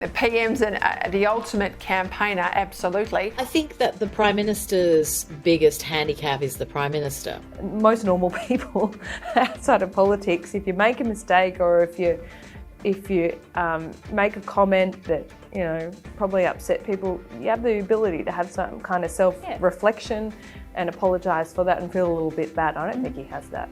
The PM's the ultimate campaigner, absolutely. I think that the Prime Minister's biggest handicap is the Prime Minister. Most normal people outside of politics, if you make a mistake or if you make a comment that probably upset people, you have the ability to have some kind of self-reflection and apologise for that and feel a little bit bad. I don't think he has that.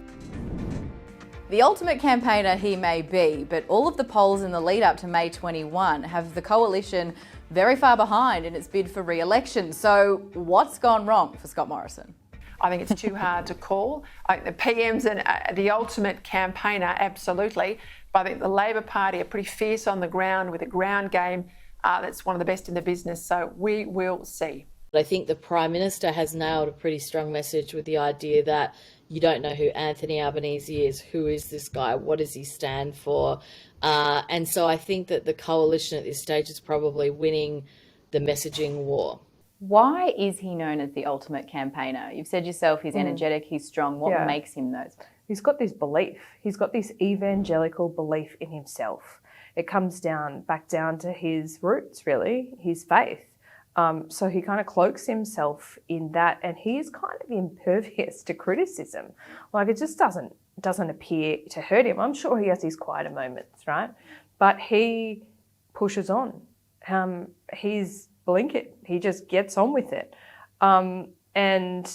The ultimate campaigner he may be, but all of the polls in the lead up to May 21 have the coalition very far behind in its bid for re-election. So what's gone wrong for Scott Morrison? I think it's too hard to call. I think the PM's the ultimate campaigner, absolutely. But I think the Labor Party are pretty fierce on the ground with a ground game that's one of the best in the business. So we will see. I think the Prime Minister has nailed a pretty strong message with the idea that you don't know who Anthony Albanese is. Who is this guy? What does he stand for? And so I think that the coalition at this stage is probably winning the messaging war. Why is he known as the ultimate campaigner? You've said yourself he's energetic, he's strong. What makes him those? He's got this belief. He's got this evangelical belief in himself. It comes back down to his roots, really, his faith. So he kind of cloaks himself in that, and he is kind of impervious to criticism. Like, it just doesn't appear to hurt him. I'm sure he has his quieter moments, right? But he pushes on. He's blinkered. He just gets on with it. And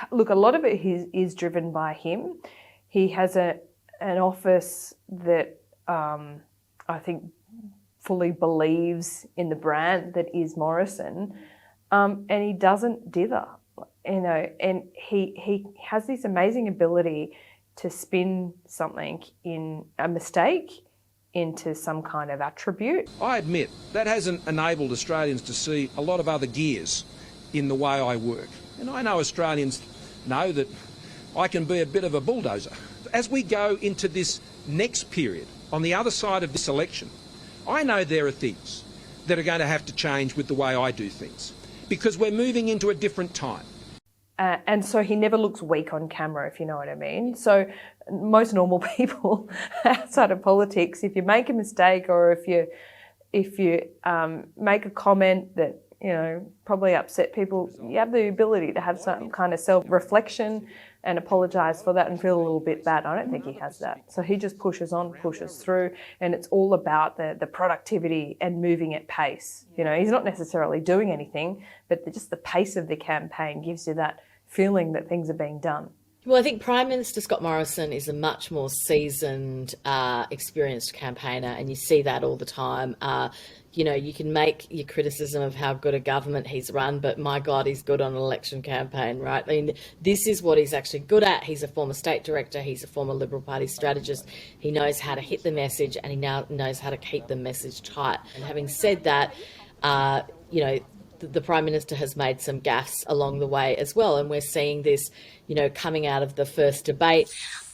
look, a lot of it is driven by him. He has an office that I think fully believes in the brand that is Morrison, and he doesn't dither, and he has this amazing ability to spin something in a mistake into some kind of attribute. I admit that hasn't enabled Australians to see a lot of other gears in the way I work, and I know Australians know that I can be a bit of a bulldozer. As we go into this next period, on the other side of this election, I know there are things that are going to have to change with the way I do things, because we're moving into a different time. And so he never looks weak on camera, if you know what I mean. So most normal people outside of politics, if you make a mistake or if you make a comment that probably upset people, you have the ability to have some kind of self-reflection and apologise for that and feel a little bit bad. I don't think he has that. So he just pushes on, pushes through, and it's all about the productivity and moving at pace. He's not necessarily doing anything, but just the pace of the campaign gives you that feeling that things are being done. Well, I think Prime Minister Scott Morrison is a much more seasoned, experienced campaigner, and you see that all the time. You can make your criticism of how good a government he's run, but my God, he's good on an election campaign, right? I mean, this is what he's actually good at. He's a former state director. He's a former Liberal Party strategist. He knows how to hit the message, and he now knows how to keep the message tight. And having said that, the Prime Minister has made some gaffes along the way as well, and we're seeing this, coming out of the first debate.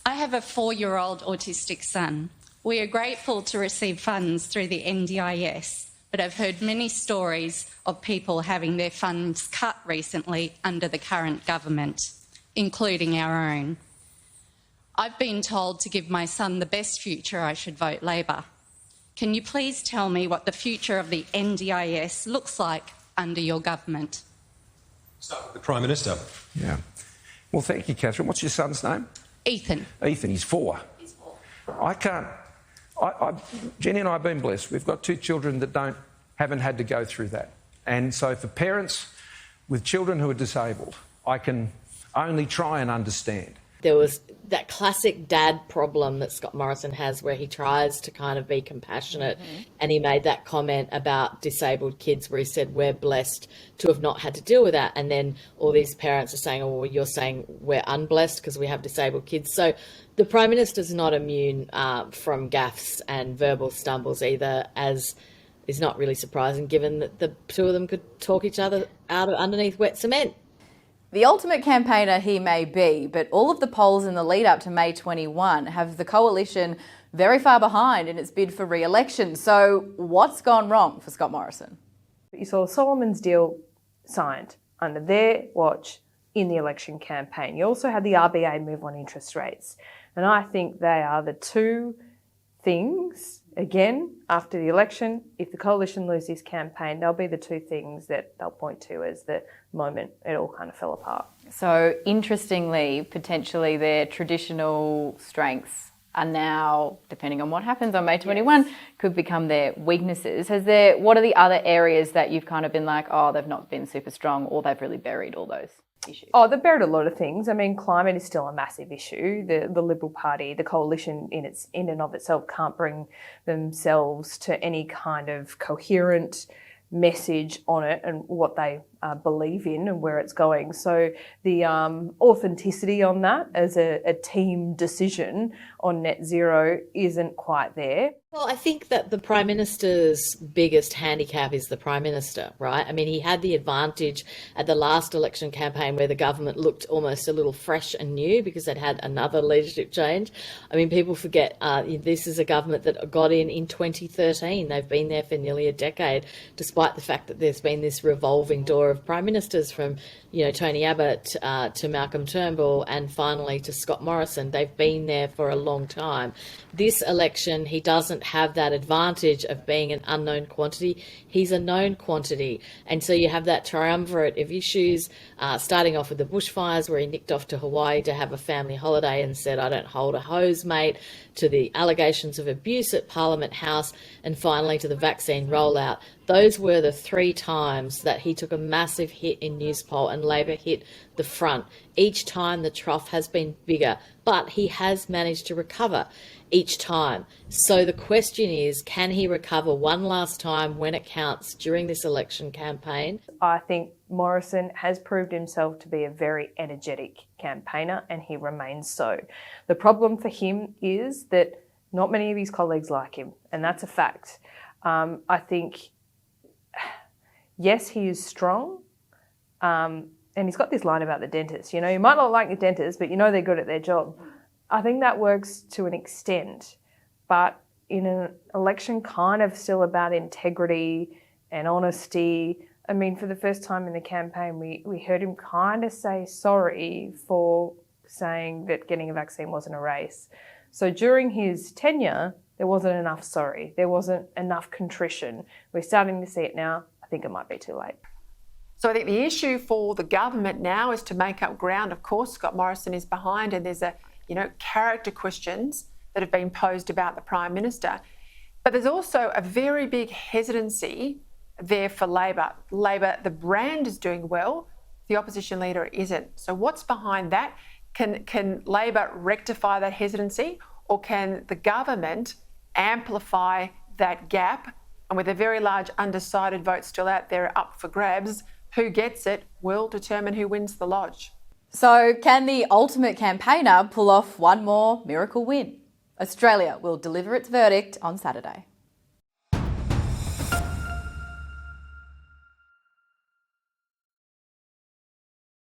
I have a 4-year-old autistic son. We are grateful to receive funds through the NDIS, but I've heard many stories of people having their funds cut recently under the current government, including our own. I've been told to give my son the best future I should vote Labor. Can you please tell me what the future of the NDIS looks like under your government? Start with the Prime Minister. Yeah. Well, thank you, Catherine. What's your son's name? Ethan. Ethan, he's 4. He's 4. Jenny and I have been blessed. We've got 2 children that haven't had to go through that. And so for parents with children who are disabled, I can only try and understand. There was that classic dad problem that Scott Morrison has where he tries to kind of be compassionate, and he made that comment about disabled kids where he said, we're blessed to have not had to deal with that. And then all these parents are saying, oh, well, you're saying we're unblessed because we have disabled kids. So the Prime Minister's not immune from gaffes and verbal stumbles either, as is not really surprising given that the two of them could talk each other out of underneath wet cement. The ultimate campaigner he may be, but all of the polls in the lead up to May 21 have the coalition very far behind in its bid for re-election. So what's gone wrong for Scott Morrison? You saw Solomon's deal signed under their watch in the election campaign. You also had the RBA move on interest rates. And I think they are the two things again, after the election, if the coalition lose this campaign, they'll be the two things that they'll point to as the moment it all kind of fell apart. So interestingly, potentially their traditional strengths are now, depending on what happens on May 21, could become their weaknesses. What are the other areas that you've kind of been like, oh, they've not been super strong, or they've really buried all those issues? Oh, they've buried a lot of things. I mean, climate is still a massive issue. The Liberal Party, the coalition in and of itself can't bring themselves to any kind of coherent message on it and what they believe in and where it's going. So the authenticity on that as a team decision on net zero isn't quite there. Well, I think that the Prime Minister's biggest handicap is the Prime Minister, right? I mean, he had the advantage at the last election campaign where the government looked almost a little fresh and new because they'd had another leadership change. I mean, people forget this is a government that got in 2013. They've been there for nearly a decade, despite the fact that there's been this revolving door of Prime Ministers from, Tony Abbott to Malcolm Turnbull and finally to Scott Morrison. They've been there for a long time. This election, he doesn't have that advantage of being an unknown quantity. He's a known quantity. And so you have that triumvirate of issues, starting off with the bushfires where he nicked off to Hawaii to have a family holiday and said, I don't hold a hose, mate, to the allegations of abuse at Parliament House, and finally to the vaccine rollout. Those were the 3 times that he took a massive hit in Newspoll and Labor hit the front. Each time the trough has been bigger, but he has managed to recover each time. So the question is, can he recover one last time when it counts during this election campaign? I think Morrison has proved himself to be a very energetic campaigner, and he remains so. The problem for him is that not many of his colleagues like him, and that's a fact. I think, yes, he is strong, and he's got this line about the dentist. You might not like the dentist, but they're good at their job. I think that works to an extent, but in an election kind of still about integrity and honesty. I mean, for the first time in the campaign, we heard him kind of say sorry for saying that getting a vaccine wasn't a race. So during his tenure, there wasn't enough sorry. There wasn't enough contrition. We're starting to see it now. I think it might be too late. So I think the issue for the government now is to make up ground. Of course, Scott Morrison is behind, and there's character questions that have been posed about the Prime Minister. But there's also a very big hesitancy there for Labor. Labor, the brand is doing well, the opposition leader isn't. So what's behind that? Can Labor rectify that hesitancy, or can the government amplify that gap? And with a very large undecided vote still out there up for grabs, who gets it will determine who wins the lodge. So can the ultimate campaigner pull off one more miracle win? Australia will deliver its verdict on Saturday.